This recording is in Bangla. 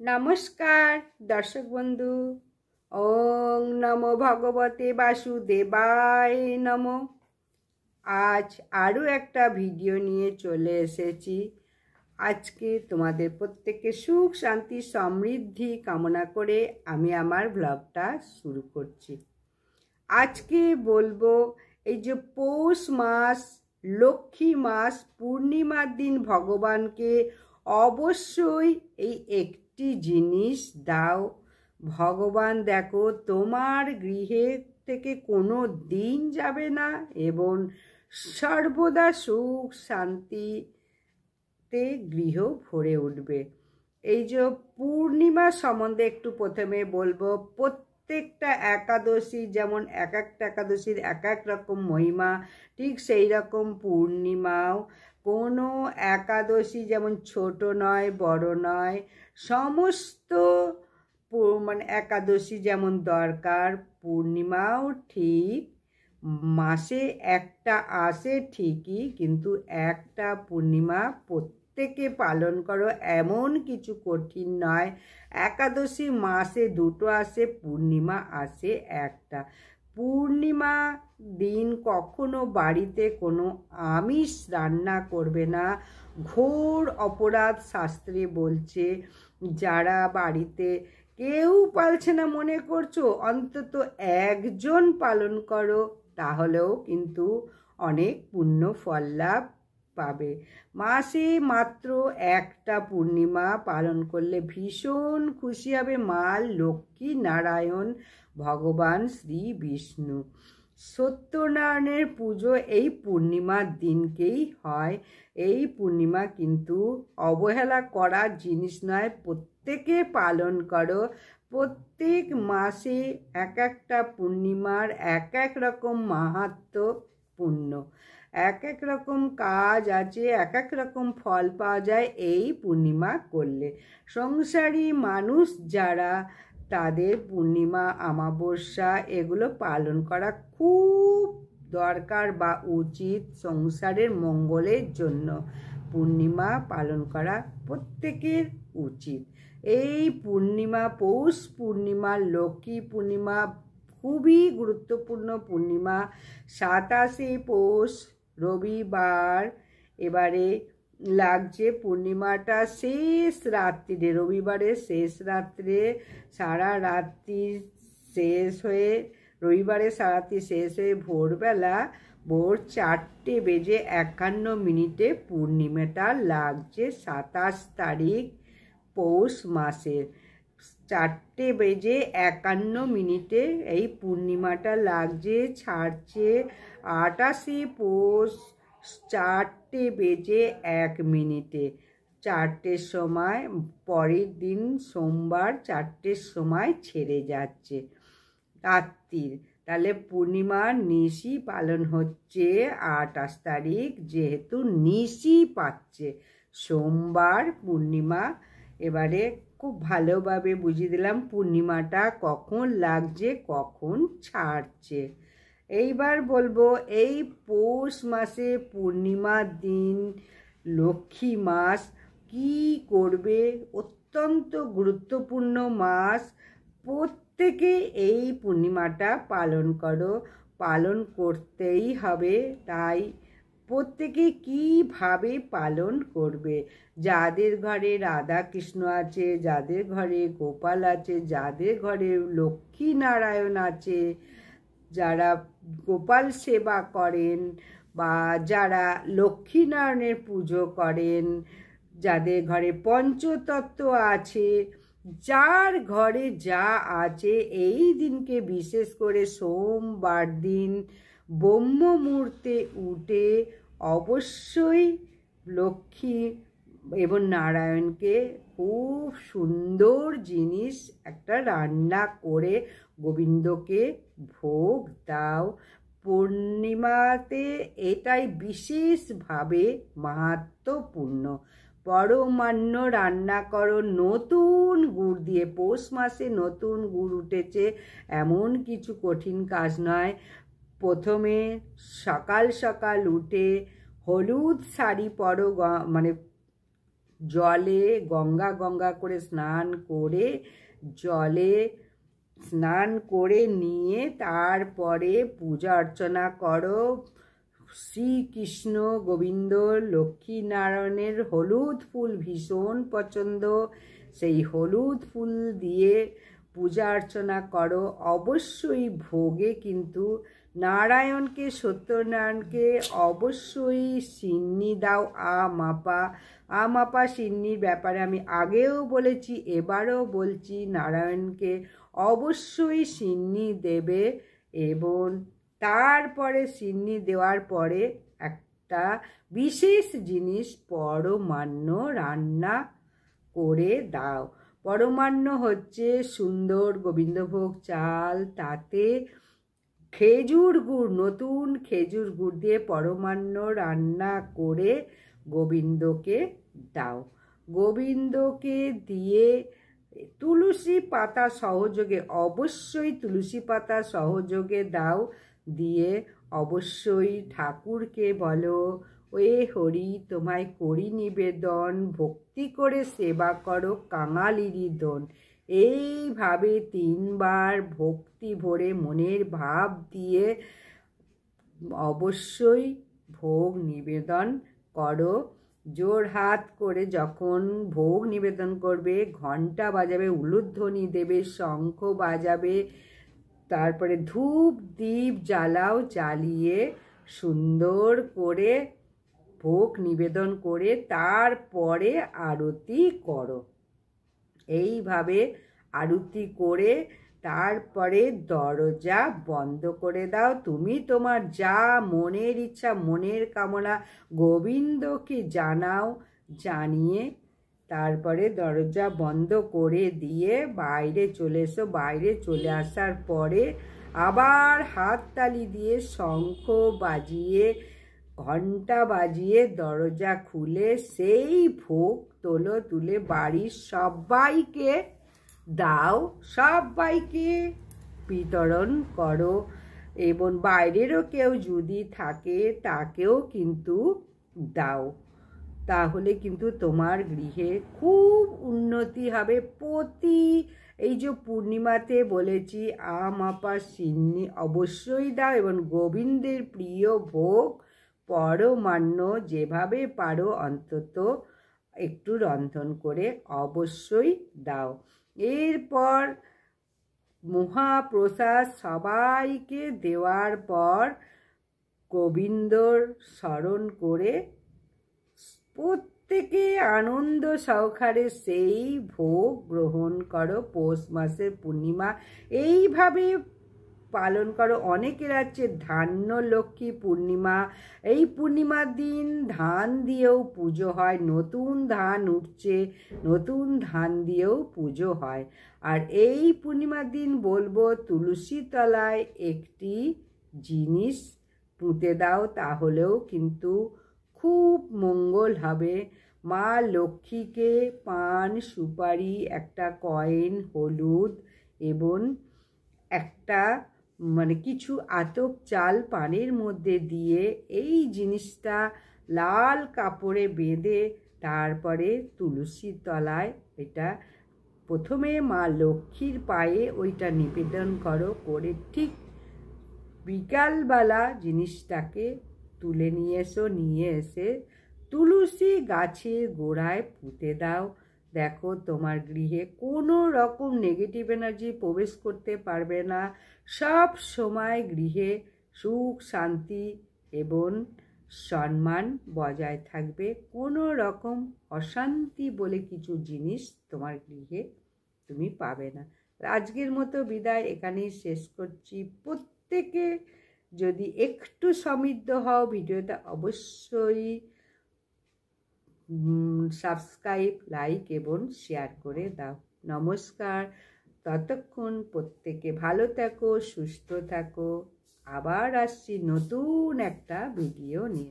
নমস্কার দর্শক বন্ধু। ওং নমো ভগবতে বাসুদেবায় নমো। আজ আরও একটা ভিডিও নিয়ে চলে এসেছি। আজকে তোমাদের প্রত্যেকের সুখ শান্তি সমৃদ্ধি কামনা করে আমি আমার ব্লগটা শুরু করছি। আজকে বলবো এই যে পৌষ মাস, লক্ষ্মী মাস, পূর্ণিমার দিন ভগবানকে অবশ্যই এই একটি জিনিস দাও। ভগবান দেখো তোমার গৃহে থেকে কোনো দিন যাবে না এবং সর্বদা সুখ শান্তিতে গৃহ ভরে উঠবে। এই যে পূর্ণিমা সম্বন্ধে একটু প্রথমে বলবো। প্রত্যেকটা একাদশী যেমন এক একটা একাদশীর এক এক রকম মহিমা, ঠিক সেই রকম পূর্ণিমাও কোনো একাদশী যেমন ছোট নয় বড় নয়, সমস্ত একাদশী যেমন দরকার, পূর্ণিমাও ঠিক মাসে একটা আসে ঠিকই, কিন্তু একটা পূর্ণিমা প্রত্যেকে পালন করো, এমন কিছু কঠিন নয়। একাদশী মাসে দুটো আসে, পূর্ণিমা আসে একটা। পূর্ণিমা দিন কখনো বাড়িতে কোনো আমিষ রান্না করবে না। ঘোর অপরাধ শাস্ত্রে বলছে। যারা বাড়িতে কেউ পালছে না মনে করছো, অন্তত একজন পালন করো, তাহলেও কিন্তু অনেক পুণ্য ফল লাভ পাবে। মাসে মাত্র একটা পূর্ণিমা পালন করলে ভীষণ খুশি হবে মা লক্ষ্মী নারায়ণ, ভগবান শ্রী বিষ্ণু। সত্যনারায়ণের পুজো এই পূর্ণিমার দিনকেই হয়। এই পূর্ণিমা কিন্তু অবহেলা করার জিনিস নয়, প্রত্যেকে পালন করো। প্রত্যেক মাসে এক একটা পূর্ণিমার এক এক রকম মাহাত্ম্য পূর্ণ, এক এক রকম কাজ আছে, এক এক রকম ফল পাওয়া যায় এই পূর্ণিমা করলে। সংসারী মানুষ যারা, তাদের পূর্ণিমা অমাবস্যা এগুলো পালন করা খুব দরকার বা উচিত। সংসারের মঙ্গলের জন্য পূর্ণিমা পালন করা প্রত্যেকের উচিত। এই পূর্ণিমা, পৌষ পূর্ণিমা, লক্ষ্মী পূর্ণিমা খুবই গুরুত্বপূর্ণ পূর্ণিমা। 27শে পৌষ রবিবার এবারে লাগছে। পূর্ণিমাটা শেষ রাত্রিরে, রবিবারের শেষ রাত্রে, সারা রাত্রি শেষ হয়ে, রবিবারে সারা রাত্রি শেষ হয়ে ভোরবেলা ভোর 4:51 পূর্ণিমাটা লাগছে। 27 তারিখ পৌষ মাসের 4:51 এই পূর্ণিমাটা লাগছে। ছাড়ছে 28শে পৌষ 4:01। 4টের সময়, পরের দিন সোমবার 4টের সময় ছেড়ে যাচ্ছে রাত্রির। তাহলে পূর্ণিমার নিশি পালন হচ্ছে 28 তারিখ, যেহেতু নিশি পাচ্ছে সোমবার পূর্ণিমা। এবারে খুব ভালোভাবে বুঝিয়ে দিলাম পূর্ণিমাটা কখন লাগছে, কখন ছাড়ছে। এইবার বলবো এই পৌষ মাসে পূর্ণিমার দিন, লক্ষ্মী মাস, কি করবে? অত্যন্ত গুরুত্বপূর্ণ মাস। প্রত্যেকে এই পূর্ণিমাটা পালন করো, পালন করতেই হবে। তাই প্রত্যেকে কিভাবে পালন করবে? যাদের ঘরে রাধা কৃষ্ণ আছে, যাদের ঘরে গোপাল আছে, যাদের ঘরে লক্ষ্মী নারায়ণ আছে, যারা গোপাল সেবা করেন বা যারা লক্ষ্মীনারায়ণের পুজো করেন, যাদের ঘরে পঞ্চতত্ত্ব আছে, যার ঘরে যা আছে, এই দিনকে বিশেষ করে সোমবার দিন ব্রহ্ম মুহূর্তে উঠে অবশ্যই লক্ষ্মী এবং নারায়ণকে খুব সুন্দর জিনিস একটা রান্না করে গোবিন্দকে ভোগ দাও। পূর্ণিমাতে এটাই বিশেষভাবে মাহাত্ম্যপূর্ণ। পরমান্ন রান্না করো নতুন গুড় দিয়ে। পৌষ মাসে নতুন গুড় উঠেছে, এমন কিছু কঠিন কাজ নয়। প্রথমে সকাল সকাল উঠে হলুদ শাড়ি পরো, জলে গঙ্গা গঙ্গা করে স্নান করে জলে স্নান করে নিয়ে তারপরে পূজা অর্চনা করো। শ্রীকৃষ্ণ গোবিন্দ লক্ষ্মীনারায়ণের হলুদ ফুল ভীষণ পছন্দ, সেই হলুদ ফুল দিয়ে পূজা অর্চনা করো। অবশ্যই ভোগে কিন্তু নারায়ণকে, সত্যনারায়ণকে অবশ্যই সিন্নি দাও। মাপা সিন্নির ব্যাপারে আমি আগেও বলেছি, এবারও বলছি, নারায়ণকে অবশ্যই সিন্নি দেবে। এবং তারপরে সিন্নি দেওয়ার পরে একটা বিশেষ জিনিস পরমান্ন রান্না করে দাও। পরমান্ন হচ্ছে সুন্দর গোবিন্দভোগ চাল, তাতে খেজুর গুড়, নতুন খেজুর গুড় দিয়ে পরমান্ন রান্না করে গোবিন্দকে দাও। গোবিন্দকে দিয়ে তুলসী পাতা সহযোগে, অবশ্যই তুলসী পাতা সহযোগে দাও। দিয়ে অবশ্যই ঠাকুরকে বলো, ওয়ে হরি তোমায় করি নিবেদন, ভক্তি করে সেবা করো কাঙালিরি দন। এইভাবে 3 বার ভক্তি ভরে মনের ভাব দিয়ে অবশ্যই ভোগ নিবেদন করো। জোর হাত করে যখন ভোগ নিবেদন করবে, ঘণ্টা বাজাবে, উলুধ্বনি দেবে, শঙ্খ বাজাবে, তারপরে ধূপ দীপ জ্বালাও, জ্বালিয়ে সুন্দর করে ভোগ নিবেদন করে তারপরে আরতি করো। এইভাবে আরতি করে তারপরে দরজা বন্ধ করে দাও। তুমি তোমার যা মনের ইচ্ছা, মনের কামনা গোবিন্দকে জানাও। জানিয়ে তারপরে দরজা বন্ধ করে দিয়ে বাইরে চলে এসো। বাইরে চলে আসার পরে আবার হাততালি দিয়ে, শঙ্খ বাজিয়ে, ঘণ্টা বাজিয়ে দরজা খুলে সেই ভোগ তোলো, তুলে বাড়ির সবাইকে দাও, সবাইকে বিতরণ করো। এবং বাইরেরও কেউ যদি থাকে তাকেও কিন্তু দাও। তাহলে কিন্তু তোমার গৃহে খুব উন্নতি হবে। এই যে পূর্ণিমাতে বলেছি মাপা সিন্নি অবশ্যই দাও, এবং গোবিন্দের প্রিয় ভোগ পরমান্ন যেভাবে পারো অন্তত একটু রন্ধন করে অবশ্যই দাও। এরপর মহাপ্রসাদ সবাইকে দেওয়ার পর গোবিন্দর স্মরণ করে প্রত্যেকে আনন্দ সহকারে সেই ভোগ গ্রহণ করো। পৌষ মাসের পূর্ণিমা এইভাবে পালন করো। অনেকের আছে ধান্য লক্ষ্মী পূর্ণিমা, এই পূর্ণিমার দিন ধান দিয়েও পুজো হয়। নতুন ধান উঠছে, নতুন ধান দিয়েও পুজো হয়। আর এই পূর্ণিমার দিন বলবো তুলসী তলায় একটি জিনিস পুঁতে দাও, তাহলেও কিন্তু খুব মঙ্গল হবে। মা লক্ষ্মীকে পান, সুপারি, একটা কয়েন, হলুদ এবং একটা কিছু আতপ চাল পানের মধ্যে দিয়ে এই জিনিসটা লাল কাপড়ে বেঁধে তারপরে তুলসীর তলায় এটা প্রথমে মা লক্ষ্মীর পায়ে ওইটা নিবেদন করো। করে ঠিক বিকালবেলা জিনিসটাকে তুলে নিয়ে এসো। নিয়ে এসে তুলসী গাছের গোড়ায় পুঁতে দাও। দেখো তোমার গৃহে কোনো রকম নেগেটিভ এনার্জি প্রবেশ করতে পারবে না। সব সময় গৃহে সুখ শান্তি এবং সম্মান বজায় থাকবে। কোনো রকম অশান্তি বলে কিছু জিনিস তোমার গৃহে তুমি পাবে না। আজকের মতো বিদায় এখানেই শেষ করছি। প্রত্যেকে যদি একটু সমৃদ্ধ হও, ভিডিওটা অবশ্যই সাবস্ক্রাইব, লাইক এবং শেয়ার করে দাও। নমস্কার। ততক্ষণ প্রত্যেকে ভালো থাকো, সুস্থ থাকো। আবার আসছি নতুন একটা ভিডিও নিয়ে।